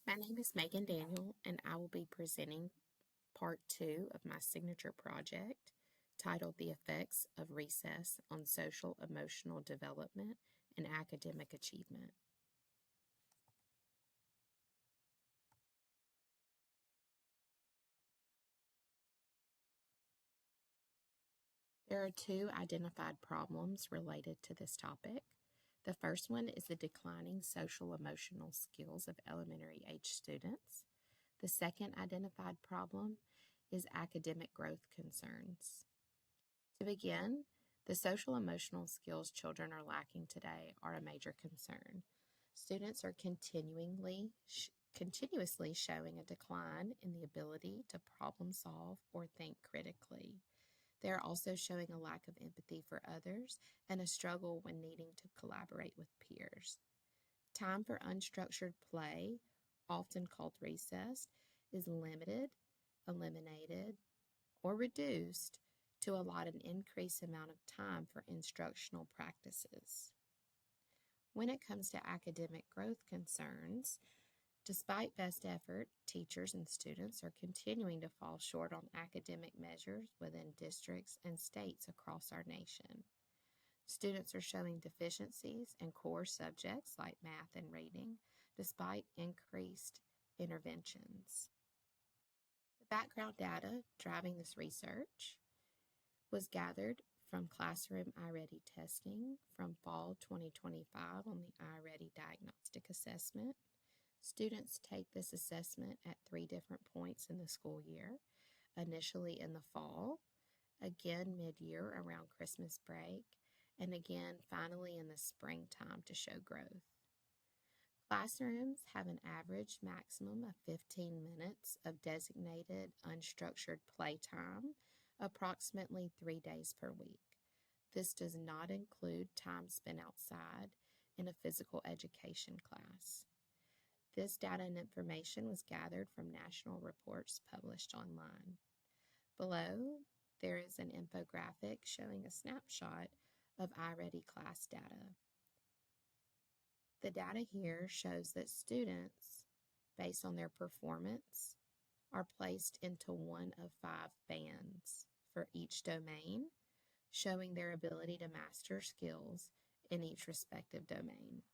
My name is Megan Daniel, and I will be presenting part 2 of my signature project titled The Effects of Recess on Social Emotional Development and Academic Achievement. There are 2 identified problems related to this topic. The first one is the declining social emotional skills of elementary age students. The second identified problem is academic growth concerns. To begin, the social emotional skills children are lacking today are a major concern. Students are continuously showing a decline in the ability to problem solve or think critically. They are also showing a lack of empathy for others and a struggle when needing to collaborate with peers. Time for unstructured play, often called recess, is limited, eliminated, or reduced to allot an increased amount of time for instructional practices. When it comes to academic growth concerns, despite best effort, teachers and students are continuing to fall short on academic measures within districts and states across our nation. Students are showing deficiencies in core subjects like math and reading, despite increased interventions. The background data driving this research was gathered from classroom iReady testing from fall 2025 on the iReady diagnostic assessment. Students take this assessment at 3 different points in the school year, initially in the fall, again mid-year around Christmas break, and again finally in the springtime to show growth. Classrooms have an average maximum of 15 minutes of designated unstructured playtime, approximately 3 days per week. This does not include time spent outside in a physical education class. This data and information was gathered from national reports published online. Below, there is an infographic showing a snapshot of iReady class data. The data here shows that students, based on their performance, are placed into one of 5 bands for each domain, showing their ability to master skills in each respective domain.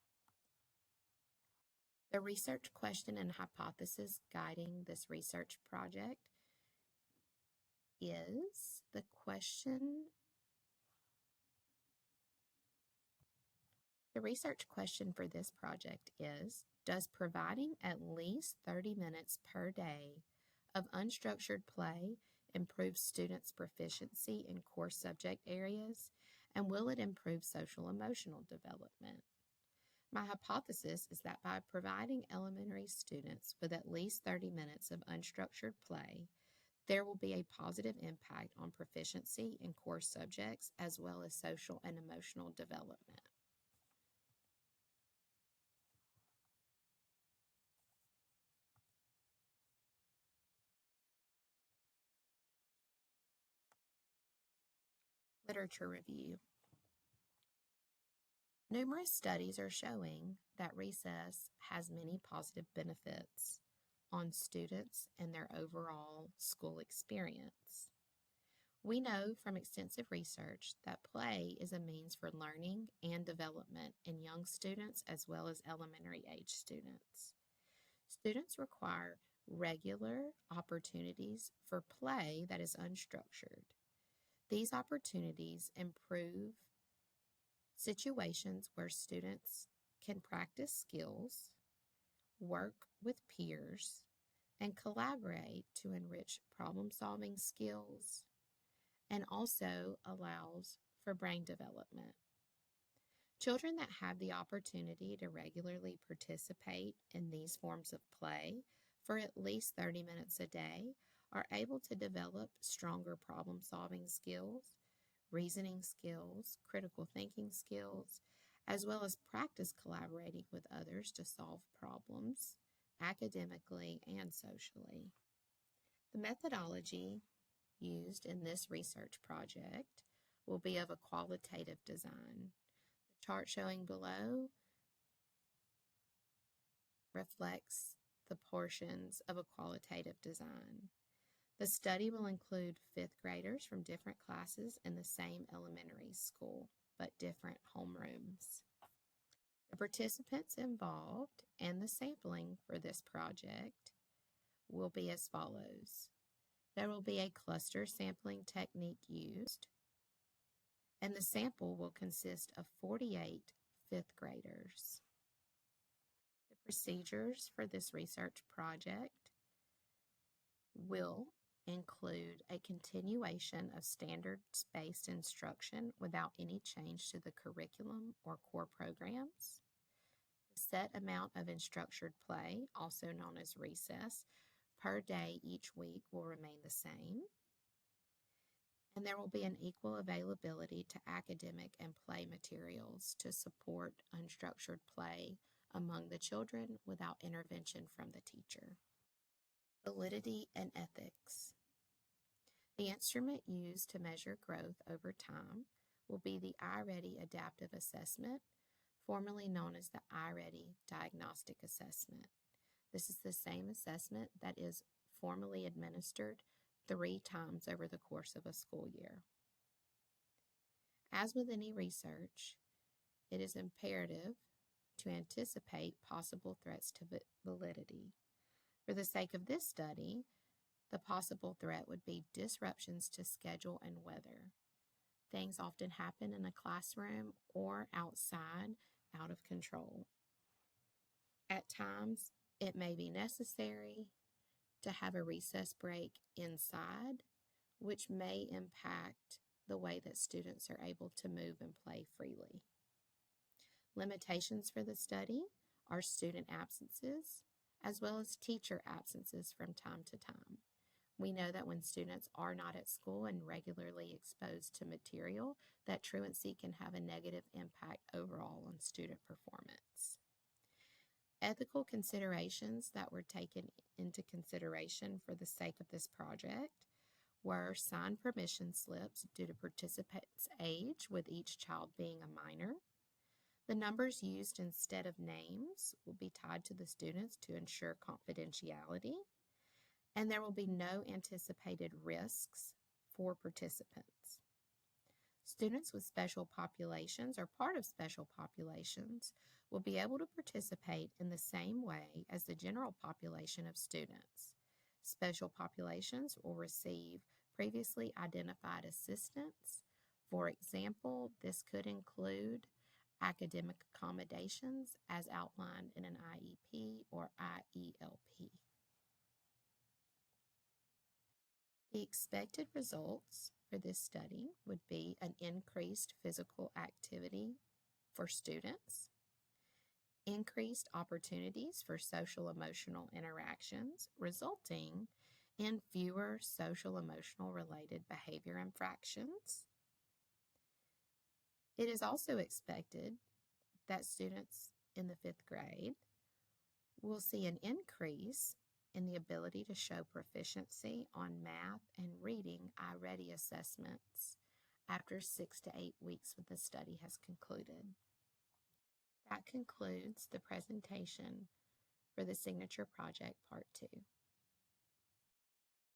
The research question and hypothesis guiding this research project is the research question for this project is, does providing at least 30 minutes per day of unstructured play improve students' proficiency in core subject areas, and will it improve social emotional development? My hypothesis is that by providing elementary students with at least 30 minutes of unstructured play, there will be a positive impact on proficiency in core subjects as well as social and emotional development. Literature review. Numerous studies are showing that recess has many positive benefits on students and their overall school experience. We know from extensive research that play is a means for learning and development in young students as well as elementary age students. Students require regular opportunities for play that is unstructured. These opportunities improve situations where students can practice skills, work with peers, and collaborate to enrich problem-solving skills, and also allows for brain development. Children that have the opportunity to regularly participate in these forms of play for at least 30 minutes a day are able to develop stronger problem-solving skills, reasoning skills, critical thinking skills, as well as practice collaborating with others to solve problems academically and socially. The methodology used in this research project will be of a qualitative design. The chart showing below reflects the portions of a qualitative design. The study will include fifth graders from different classes in the same elementary school, but different homerooms. The participants involved and the sampling for this project will be as follows. There will be a cluster sampling technique used, and the sample will consist of 48 fifth graders. The procedures for this research project will include a continuation of standards-based instruction without any change to the curriculum or core programs. The set amount of instructured play, also known as recess, per day each week will remain the same. And there will be an equal availability to academic and play materials to support unstructured play among the children without intervention from the teacher. Validity and ethics. The instrument used to measure growth over time will be the iReady Adaptive Assessment, formerly known as the iReady Diagnostic Assessment. This is the same assessment that is formally administered 3 times over the course of a school year. As with any research, it is imperative to anticipate possible threats to validity. For the sake of this study, the possible threat would be disruptions to schedule and weather. Things often happen in a classroom or outside out of control. At times, it may be necessary to have a recess break inside, which may impact the way that students are able to move and play freely. Limitations for the study are student absences, as well as teacher absences from time to time. We know that when students are not at school and regularly exposed to material, that truancy can have a negative impact overall on student performance. Ethical considerations that were taken into consideration for the sake of this project were signed permission slips due to participants' age, with each child being a minor. The numbers used instead of names will be tied to the students to ensure confidentiality, and there will be no anticipated risks for participants. Students with special populations or part of special populations will be able to participate in the same way as the general population of students. Special populations will receive previously identified assistance. For example, this could include academic accommodations as outlined in an IEP or IELP. The expected results for this study would be an increased physical activity for students, increased opportunities for social emotional interactions, resulting in fewer social emotional related behavior infractions. It is also expected that students in the 5th grade will see an increase in the ability to show proficiency on math and reading iReady assessments after 6 to 8 weeks when the study has concluded. That concludes the presentation for the Signature Project Part 2.